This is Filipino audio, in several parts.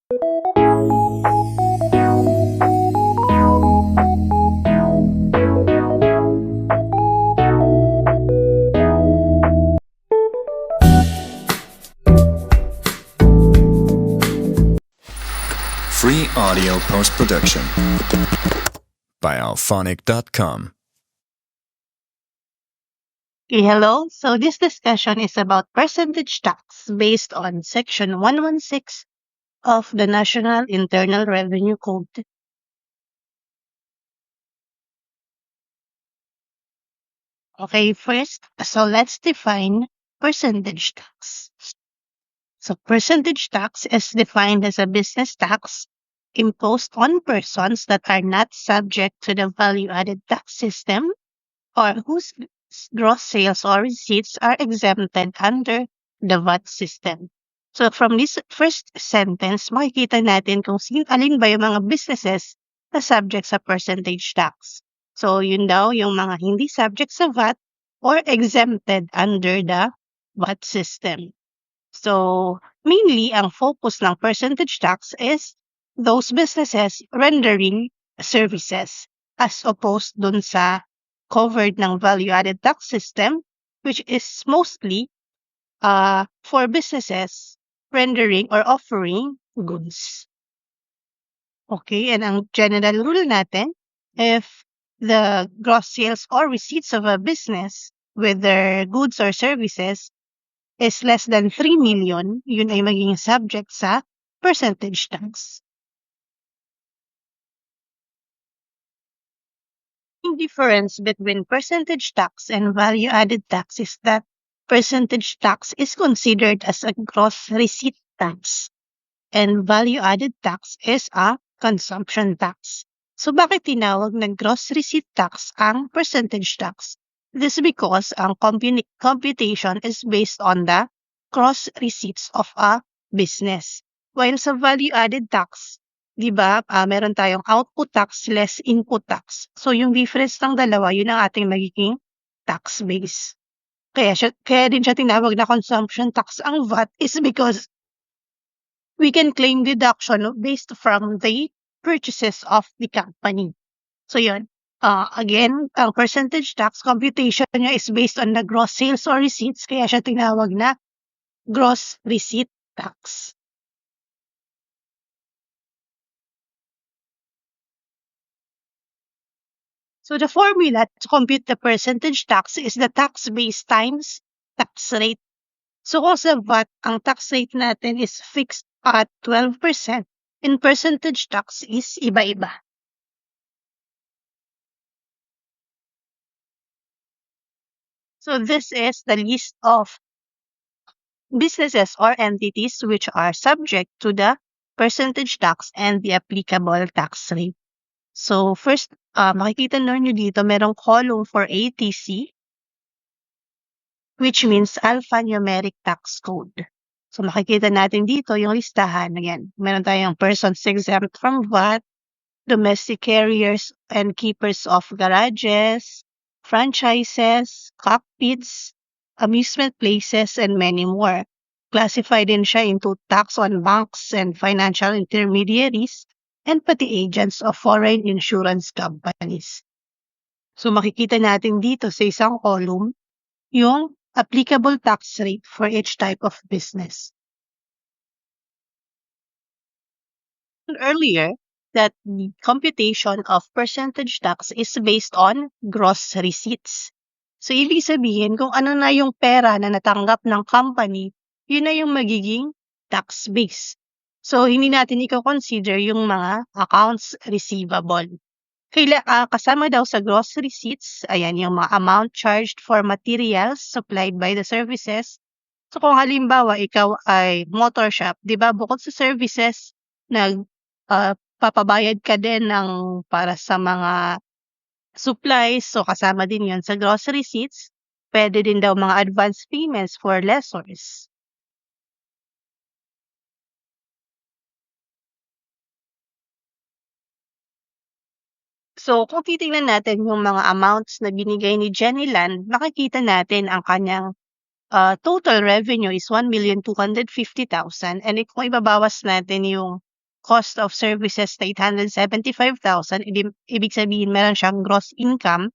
Free audio post-production by alphonic.com. Okay, hello. So this discussion is about percentage tax based on Section 116 of the National Internal Revenue Code. Okay, first, so let's define percentage tax. So percentage tax is defined as a business tax imposed on persons that are not subject to the value-added tax system or whose gross sales or receipts are exempted under the VAT system. So from this first sentence, makikita natin kung alin ba yung mga businesses na subject sa percentage tax. So yun daw yung mga hindi subject sa VAT or exempted under the VAT system. So mainly, ang focus ng percentage tax is those businesses rendering services as opposed dun sa covered ng value-added tax system, which is mostly for businesses rendering or offering goods. Okay, and ang general rule natin, if the gross sales or receipts of a business, whether goods or services, is less than 3 million, yun ay magiging subject sa percentage tax. The difference between percentage tax and value-added tax is that percentage tax is considered as a gross receipt tax and value-added tax is a consumption tax. So bakit tinawag na gross receipt tax ang percentage tax? This is because ang computation is based on the gross receipts of a business. While sa value-added tax, di ba, meron tayong output tax less input tax. So yung difference ng dalawa, yun ang ating magiging tax base. Kaya din siya tinawag na consumption tax ang VAT is because we can claim deduction based from the purchases of the company. So yun. Again, ang percentage tax computation niya is based on the gross sales or receipts, kaya siya tinawag na gross receipt tax. So the formula to compute the percentage tax is the tax base times tax rate. So kung sa VAT, ang tax rate natin is fixed at 12%, and percentage tax is iba-iba. So this is the list of businesses or entities which are subject to the percentage tax and the applicable tax rate. So first, makikita nyo dito, merong column for ATC, which means Alphanumeric Tax Code. So makikita natin dito yung listahan. Again, meron tayong persons exempt from VAT, domestic carriers and keepers of garages, franchises, cockpits, amusement places, and many more. Classified din siya into tax on banks and financial intermediaries and pati agents of foreign insurance companies. So makikita natin dito sa isang column yung applicable tax rate for each type of business. Earlier, that the computation of percentage tax is based on gross receipts. So, ibig sabihin, kung ano na yung pera na natanggap ng company, yun na yung magiging tax base. So, hindi natin i-consider yung mga accounts receivable. Kasama daw sa gross receipts, ayan, yung mga amount charged for materials supplied by the services. So, kung halimbawa, ikaw ay motor shop, di ba, bukod sa services, papabayad ka din ng para sa mga supplies. So, kasama din yun sa gross receipts. Pwede din daw mga advance payments for lessors. So, kung titingnan natin yung mga amounts na binigay ni Jenny Land, makikita natin ang kanyang total revenue is 1,250,000. And kung ibabawas natin yung cost of services na 875,000, ibig sabihin meron siyang gross income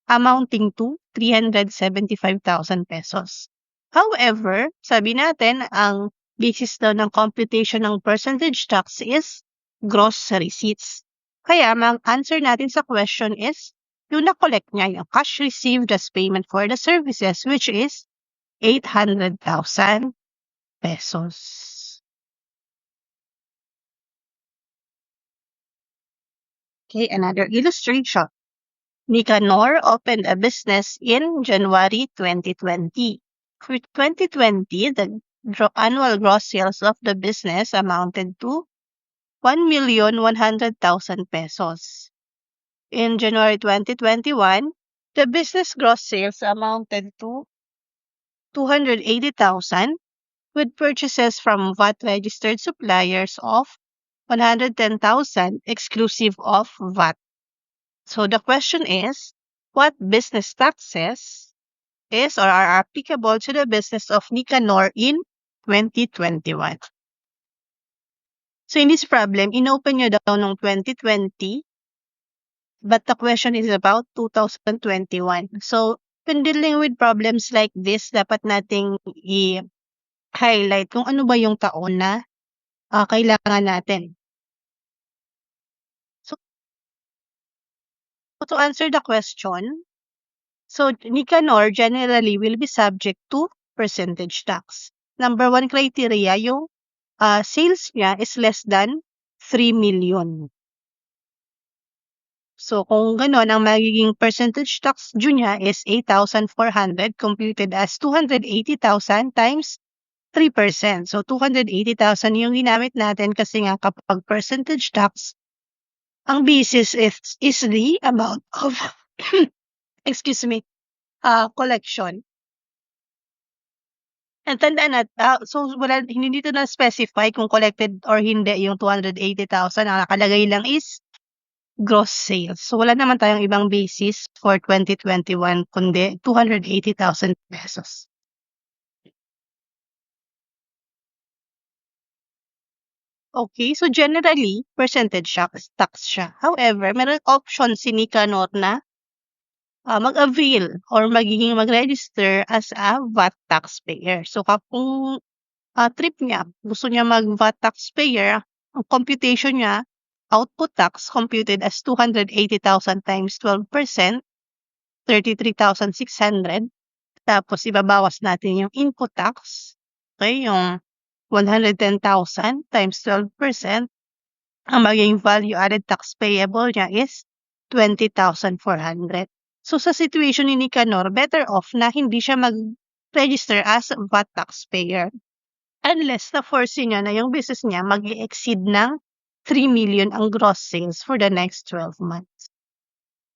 amounting to 375,000 pesos. However, sabi natin, ang basis daw ng computation ng percentage tax is gross receipts. Kaya, ang answer natin sa question is, yung na-collect niya, yung cash received as payment for the services, which is 800,000 pesos. Okay, another illustration. Nicanor opened a business in January 2020. For 2020, the annual gross sales of the business amounted to 1,100,000 pesos. In January 2021, the business gross sales amounted to 280,000 with purchases from VAT-registered suppliers of 110,000 exclusive of VAT. So the question is, what business taxes is or are applicable to the business of Nicanor in 2021? So in this problem, inopen nyo daw noong 2020, but the question is about 2021. So when dealing with problems like this, dapat nating i-highlight kung ano ba yung taon na kailangan natin. So to answer the question, so Nicanor generally will be subject to percentage tax. Number 1 criteria, yung sales niya is less than 3 million. So kung gano'n, ang magiging percentage tax due niya is 8,400 computed as 280,000 times 3%. So 280,000 yung ginamit natin kasi nga kapag percentage tax, ang basis is the amount of collection. And tandaan natin, so hindi dito na specify kung collected or hindi yung 280,000. Ang nakalagay lang is gross sales. So wala naman tayong ibang basis for 2021 kundi 280,000 pesos. Okay, so generally, percentage tax siya. However, meron option si Nicanor na mag-avail or mag-register as a VAT taxpayer. So kung trip niya, gusto niya mag-VAT taxpayer, ang computation niya, output tax computed as 280,000 times 12%, 33,600. Tapos ibabawas natin yung input tax, okay, yung 110,000 times 12%. Ang magiging value-added tax payable niya is 20,400. So sa situation ni Nicanor, better off na hindi siya mag-register as VAT taxpayer unless na-foresee niya na yung business niya mag-i-exceed ng 3 million ang gross sales for the next 12 months.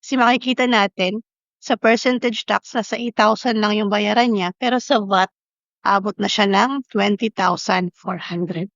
Kasi makikita natin, sa percentage tax, nasa 8,000 lang yung bayaran niya, pero sa VAT, abot na siya ng 20,400.